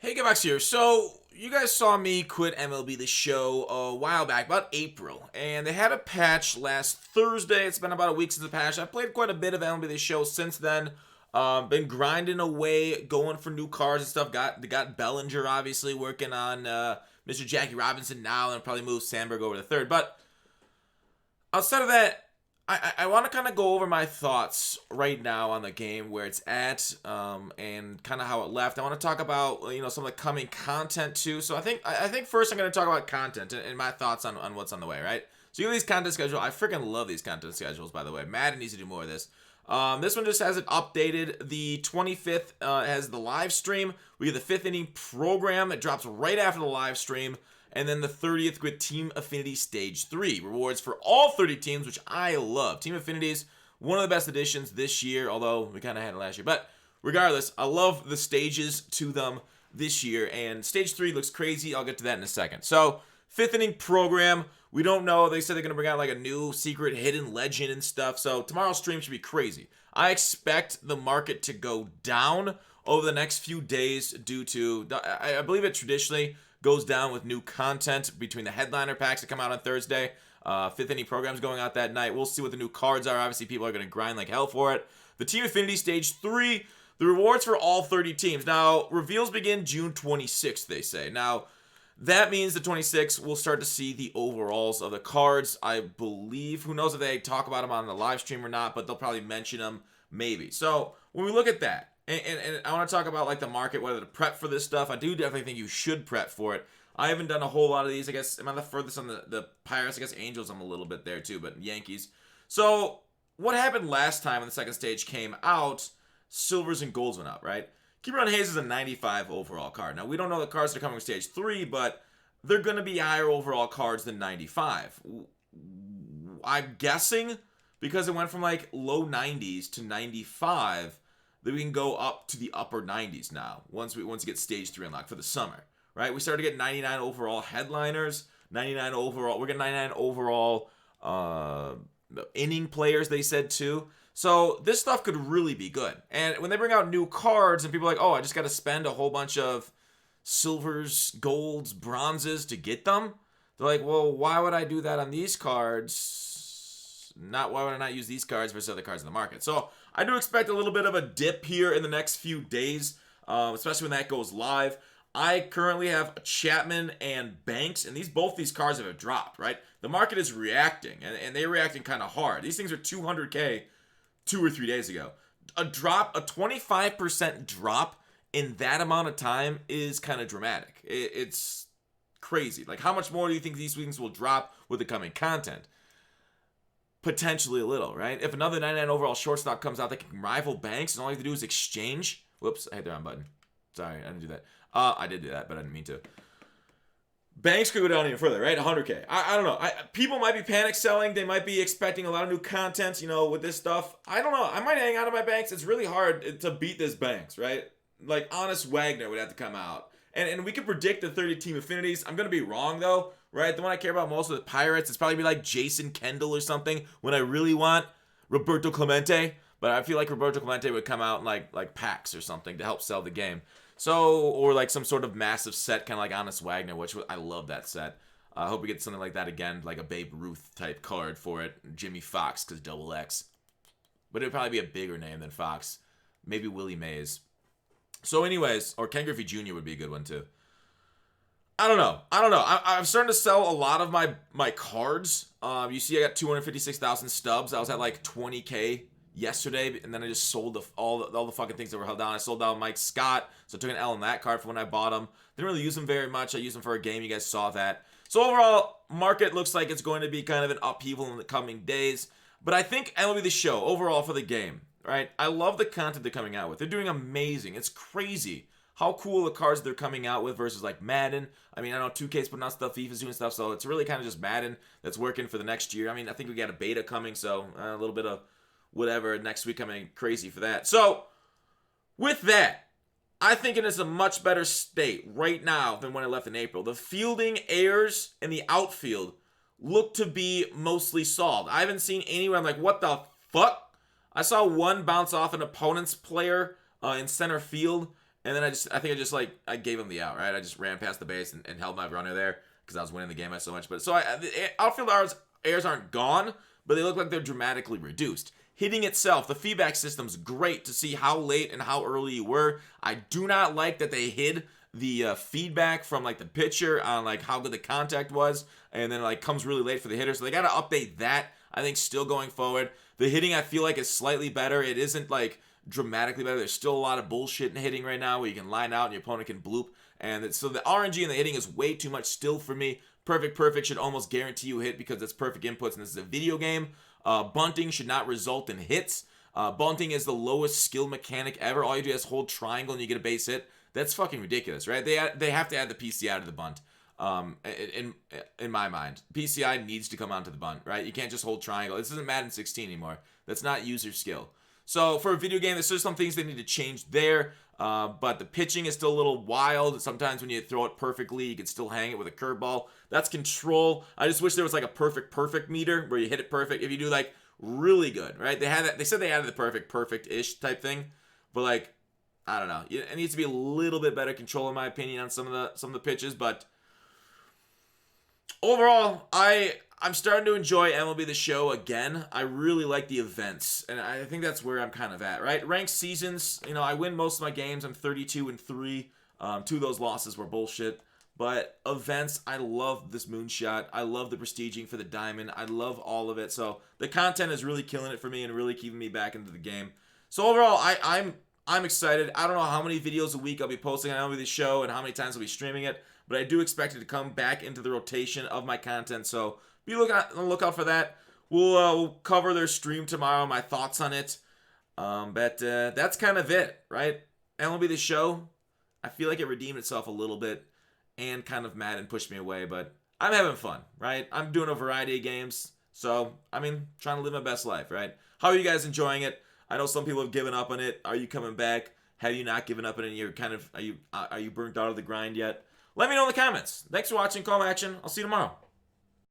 Hey, Gabax here. So, you guys saw me quit MLB The Show a while back, about April, and they had a patch last Thursday. It's been about a week since the patch. I've played quite a bit of MLB The Show since then. Been grinding away, going for new cars and stuff. Got Bellinger obviously working on Mr. Jackie Robinson now, and probably move Sandberg over to third. But outside of that, I want to kind of go over my thoughts right now on the game, where it's at, and kind of how it left. I want to talk about some of the coming content too. So I think first I'm going to talk about content and my thoughts on what's on the way. Right. So you have these content schedules. I freaking love these content schedules. By the way, Madden needs to do more of this. This one just hasn't updated. The 25th has the live stream. We get the fifth inning program that drops right after the live stream. And then the 30th with Team Affinity Stage 3. Rewards for all 30 teams, which I love. Team Affinity is one of the best additions this year, although we kind of had it last year. But regardless, I love the stages to them this year. And Stage 3 looks crazy. I'll get to that in a second. So, fifth inning program. We don't know. They said they're going to bring out like a new secret hidden legend and stuff. So, tomorrow's stream should be crazy. I expect the market to go down over the next few days due to, I believe it traditionally goes down with new content between the headliner packs that come out on Thursday. Fifth inning programs going out that night. We'll see what the new cards are. Obviously, people are going to grind like hell for it. The Team Affinity Stage 3, the rewards for all 30 teams. Now, reveals begin June 26th, they say. Now, that means the 26th, we'll start to see the overalls of the cards. I believe, who knows if they talk about them on the live stream or not, but they'll probably mention them, maybe. So, when we look at that, and I want to talk about like the market, whether to prep for this stuff. I do definitely think you should prep for it. I haven't done a whole lot of these. I guess, am I the furthest on the Pirates? I guess Angels, I'm a little bit there too, but Yankees. So, what happened last time when the second stage came out? Silvers and golds went up, right? Keeper Hayes is a 95 overall card. Now, we don't know the cards that are coming with stage 3, but they're going to be higher overall cards than 95. I'm guessing because it went from like low 90s to 95, that we can go up to the upper 90s now once we get stage 3 unlocked for the summer, right? We started to get 99 overall headliners, 99 overall. We're getting 99 overall inning players, they said too. So this stuff could really be good. And when they bring out new cards and people are like, oh, I just got to spend a whole bunch of silvers, golds, bronzes to get them, they're like, well, why would I do that on these cards? Why would I not use these cards versus other cards in the market? So I do expect a little bit of a dip here in the next few days, especially when that goes live. I currently have Chapman and Banks, and both these cards have dropped, right? The market is reacting, and they're reacting kind of hard. These things are 200K 2 or 3 days ago. A 25% drop in that amount of time is kind of dramatic. It's crazy. Like, how much more do you think these things will drop with the coming content? Potentially a little, right? If another 99 overall shortstop comes out that can rival Banks and all you have to do is exchange. Whoops, I hit the wrong button. Sorry, I didn't do that. I did do that, but I didn't mean to. Banks could go down even further, right? 100K. I don't know. People might be panic selling. They might be expecting a lot of new content, with this stuff. I don't know. I might hang out on my Banks. It's really hard to beat this Banks, right? Like, Honest Wagner would have to come out. And we could predict the 30 team affinities. I'm going to be wrong, though. Right, the one I care about most of the Pirates, it's probably be like Jason Kendall or something. When I really want Roberto Clemente, but I feel like Roberto Clemente would come out in like packs or something to help sell the game. So, or like some sort of massive set, kind of like Honest Wagner, which I love that set. I hope we get something like that again, like a Babe Ruth type card for it. Jimmy Fox, because double X. But it would probably be a bigger name than Fox. Maybe Willie Mays. So, anyways, or Ken Griffey Jr. would be a good one too. I don't know. I'm starting to sell a lot of my cards. You see, I got 256,000 stubs. I was at like 20K yesterday, and then I just sold all the fucking things that were held down. I sold down Mike Scott, so I took an L on that card for when I bought him. Didn't really use them very much. I used them for a game. You guys saw that. So overall, market looks like it's going to be kind of an upheaval in the coming days. But I think MLB The Show, overall for the game, right? I love the content they're coming out with. They're doing amazing. It's crazy how cool the cards they're coming out with versus like Madden. I mean, I know 2K's putting out stuff, FIFA's doing stuff, so it's really kind of just Madden that's working for the next year. I mean, I think we got a beta coming, so a little bit of whatever next week coming crazy for that. So, with that, I think it is a much better state right now than when I left in April. The fielding errors in the outfield look to be mostly solved. I haven't seen anywhere I'm like, what the fuck? I saw one bounce off an opponent's player in center field, And then I think I just like I gave him the out, right? I just ran past the base and held my runner there because I was winning the game by so much. But so the outfield errors aren't gone, but they look like they're dramatically reduced. Hitting itself, the feedback system's great to see how late and how early you were. I do not like that they hid the feedback from like the pitcher on like how good the contact was, and then like comes really late for the hitter. So they got to update that. I think still going forward, the hitting I feel like is slightly better. It isn't like dramatically better. There's still a lot of bullshit in hitting right now where you can line out and your opponent can bloop. And so the RNG in the hitting is way too much still for me. Perfect should almost guarantee you a hit because it's perfect inputs and this is a video game. Bunting should not result in hits. Bunting is the lowest skill mechanic ever. All you do is hold triangle and you get a base hit. That's fucking ridiculous, right? They have to add the PCI to the bunt. In my mind, PCI needs to come onto the bunt, right? You can't just hold triangle. This isn't Madden 16 anymore. That's not user skill. So for a video game, there's still some things they need to change there. But the pitching is still a little wild. Sometimes when you throw it perfectly, you can still hang it with a curveball. That's control. I just wish there was like a perfect meter where you hit it perfect. If you do like really good, right? They had that. They said they added the perfect-ish type thing, but like I don't know. It needs to be a little bit better control in my opinion on some of the pitches. But overall, I'm starting to enjoy MLB The Show again. I really like the events, and I think that's where I'm kind of at, right? Ranked seasons, I win most of my games. I'm 32-3. 2 of those losses were bullshit. But events, I love this moonshot. I love the prestiging for the diamond. I love all of it. So the content is really killing it for me and really keeping me back into the game. So overall, I'm excited. I don't know how many videos a week I'll be posting on MLB The Show and how many times I'll be streaming it, but I do expect it to come back into the rotation of my content. So be on the lookout for that. We'll cover their stream tomorrow, my thoughts on it. But that's kind of it, right? MLB The Show, I feel like it redeemed itself a little bit and kind of Madden pushed me away, but I'm having fun, right? I'm doing a variety of games. So, trying to live my best life, right? How are you guys enjoying it? I know some people have given up on it. Are you coming back? Have you not given up on it? You're kind of, are you burnt out of the grind yet? Let me know in the comments. Thanks for watching. Call to action. I'll see you tomorrow.